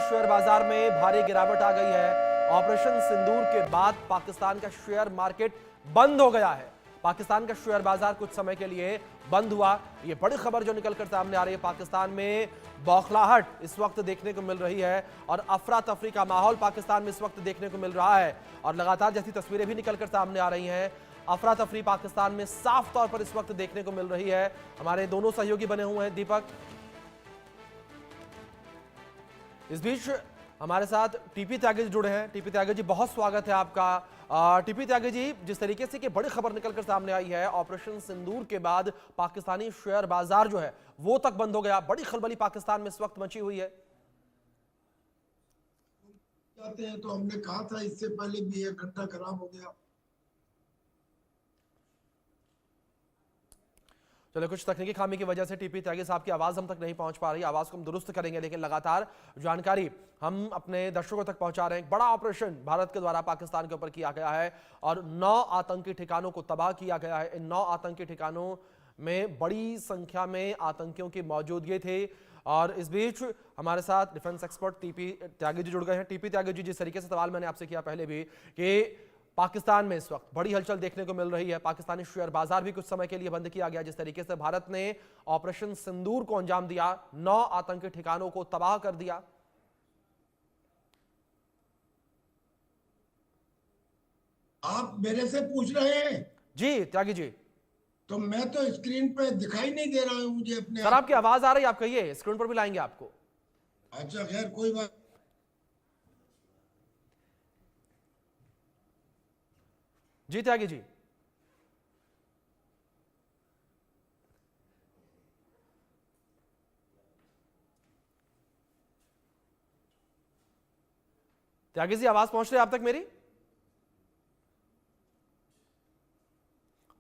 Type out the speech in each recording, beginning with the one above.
Share बाजार में भारी गिरावट आ गई है। ऑपरेशन सिंदूर के बाद पाकिस्तान का शेयर मार्केट बंद हो गया है। पाकिस्तान का शेयर बाजार कुछ समय के लिए बंद हुआ। ये बड़ी खबर जो निकलकर सामने आ रही है, पाकिस्तान में बौखलाहट इस वक्त देखने को मिल रही है और अफरा तफरी का माहौल पाकिस्तान में इस वक्त देखने को मिल रहा है। और लगातार जैसी तस्वीरें भी निकलकर सामने आ रही हैं, अफरा तफरी पाकिस्तान में साफ तौर पर इस वक्त देखने को मिल रही है। हमारे दोनों सहयोगी बने हुए हैं दीपक, इस बीच हमारे साथ टीपी त्यागी जी जुड़े हैं। टीपी त्यागी जी, बहुत स्वागत है आपका। टीपी त्यागी जी, जिस तरीके से कि बड़ी खबर निकलकर सामने आई है, ऑपरेशन सिंदूर के बाद पाकिस्तानी शेयर बाजार जो है वो तक बंद हो गया। बड़ी खलबली पाकिस्तान में इस वक्त मची हुई है। जाते हैं तो हमने कहा था इससे पहले भी एक घंटा खराब हो गया। चलो, कुछ तकनीकी खामी की वजह से टीपी त्यागी साहब की आवाज हम तक नहीं पहुंच पा रही। आवाज को हम दुरुस्त करेंगे, लेकिन लगातार जानकारी हम अपने दर्शकों तक पहुंचा रहे हैं। बड़ा ऑपरेशन भारत के द्वारा पाकिस्तान के ऊपर किया गया है और 9 आतंकी ठिकानों को तबाह किया गया है। इन 9 आतंकी ठिकानों में बड़ी संख्या में आतंकियों की मौजूदगी थी। और इस बीच हमारे साथ defence expert TP Tyagi ji जुड़ गए हैं। टीपी त्यागी जी, जिस तरीके से सवाल मैंने आपसे किया पहले भी कि पाकिस्तान में इस वक्त बड़ी हलचल देखने को मिल रही है, पाकिस्तानी शेयर बाजार भी कुछ समय के लिए बंद किया गया, जिस तरीके से भारत ने ऑपरेशन सिंदूर को अंजाम दिया, 9 आतंकी ठिकानों को तबाह कर दिया। आप मेरे से पूछ रहे हैं? जी त्यागी जी। तो मैं तो स्क्रीन पे दिखाई नहीं दे रहा हूं मुझे अपने सर, आपकी आवाज आ रही है, आप कहिए, स्क्रीन पर भी लाएंगे आपको। अच्छा, खैर कोई बात। जी त्यागी जी। त्यागी जी, आवाज पहुंच रही है आप तक मेरी?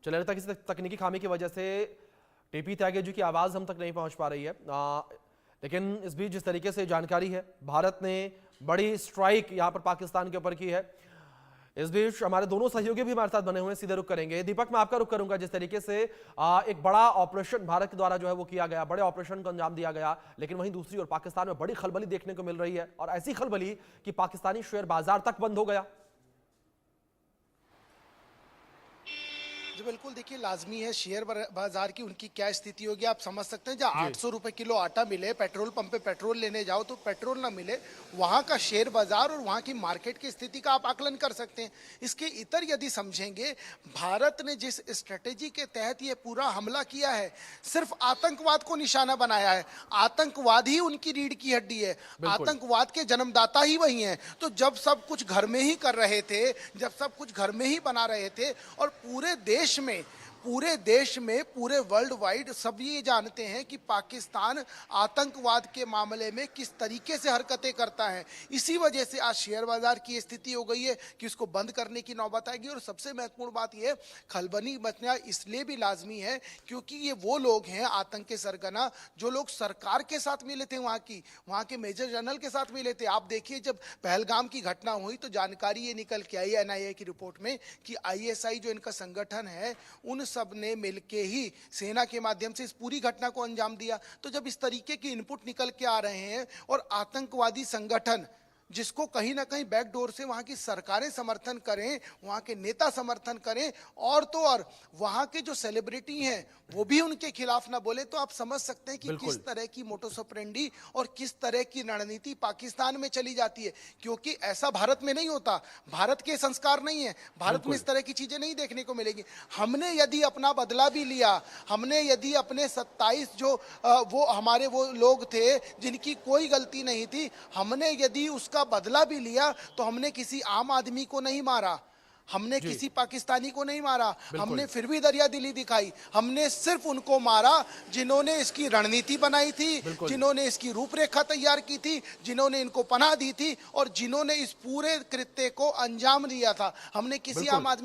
चले लगता है किसी तकनीकी खामी की वजह से टीपी त्यागी जी की आवाज हम तक नहीं पहुंच पा रही है। लेकिन इस बीच जिस तरीके से जानकारी है, भारत ने बड़ी स्ट्राइक यहां पर पाकिस्तान के ऊपर की है। इस बीच हमारे दोनों सहयोगी भी हमारे साथ बने हुए हैं, सीधे रुक करेंगे। दीपक, मैं आपका रुक करूंगा। जिस तरीके से एक बड़ा ऑपरेशन भारत के द्वारा जो है वो किया गया, बड़े ऑपरेशन को अंजाम दिया गया, लेकिन वहीं दूसरी ओर पाकिस्तान में बड़ी खलबली देखने को मिल रही है और ऐसी खलबली कि पाकिस्तानी शेयर बाजार तक बंद हो गया। जी बिल्कुल, देखिए लाजमी है शेयर बाजार की उनकी क्या स्थिति होगी आप समझ सकते हैं। जहाँ 800 रुपए किलो आटा मिले, पेट्रोल पंप पे पेट्रोल लेने जाओ तो पेट्रोल ना मिले, वहाँ का शेयर बाजार और वहाँ की मार्केट की स्थिति का आप आकलन कर सकते हैं। इसके इतर यदि समझेंगे, भारत ने जिस स्ट्रेटेजी के तहत ये पूरा हमला किया है, सिर्फ आतंकवाद को निशाना बनाया है। आतंकवाद ही उनकी रीढ़ की हड्डी है, आतंकवाद के जन्मदाता ही वही हैं। तो जब सब कुछ घर में ही कर रहे थे, जब सब कुछ घर में ही बना रहे थे और पूरे देश में पूरे वर्ल्ड वाइड सब ये जानते हैं कि पाकिस्तान आतंकवाद के मामले में किस तरीके से हरकतें करता है, इसी वजह से आज शेयर बाजार की स्थिति हो गई है कि उसको बंद करने की नौबत आएगी। और सबसे महत्वपूर्ण बात यह, खलबली मचना इसलिए भी लाजमी है क्योंकि ये वो लोग हैं आतंक के सरगना जो लोग सरकार के साथ मिले थे, वहाँ के मेजर जनरल के साथ मिले थे। आप देखिए, जब पहलगाम की घटना हुई तो जानकारी ये निकल के आई NIA की रिपोर्ट में कि ISI जो इनका संगठन है, उन सब ने मिलके ही सेना के माध्यम से इस पूरी घटना को अंजाम दिया। तो जब इस तरीके की इनपुट निकल के आ रहे हैं और आतंकवादी संगठन जिसको कहीं ना कहीं बैकडोर से वहां की सरकारें समर्थन करें, वहां के नेता समर्थन करें और तो और वहां के जो सेलिब्रिटी हैं वो भी उनके खिलाफ ना बोले, तो आप समझ सकते हैं कि किस तरह की मोटोस ऑपरेंडी और किस तरह की रणनीति पाकिस्तान में चली जाती है। क्योंकि ऐसा भारत में नहीं होता, भारत के संस्कार नहीं है, भारत में इस तरह की चीजें नहीं देखने को मिलेगी। हमने यदि अपना बदला भी लिया, हमने यदि अपने 27 जो वो हमारे वो लोग थे जिनकी कोई गलती नहीं थी, हमने यदि उसका बदला भी लिया तो हमने किसी आम आदमी को नहीं मारा, हमने किसी पाकिस्तानी को नहीं मारा, हमने फिर भी दरिया दिली दिखाई। हमने सिर्फ उनको मारा जिन्होंने इसकी रणनीति बनाई थी, जिन्होंने इसकी रूपरेखा तैयार की थी, जिन्होंने इनको पनाह दी थी और जिन्होंने इस पूरे कृत्य को अंजाम दिया था। हमने किसी आम आदमी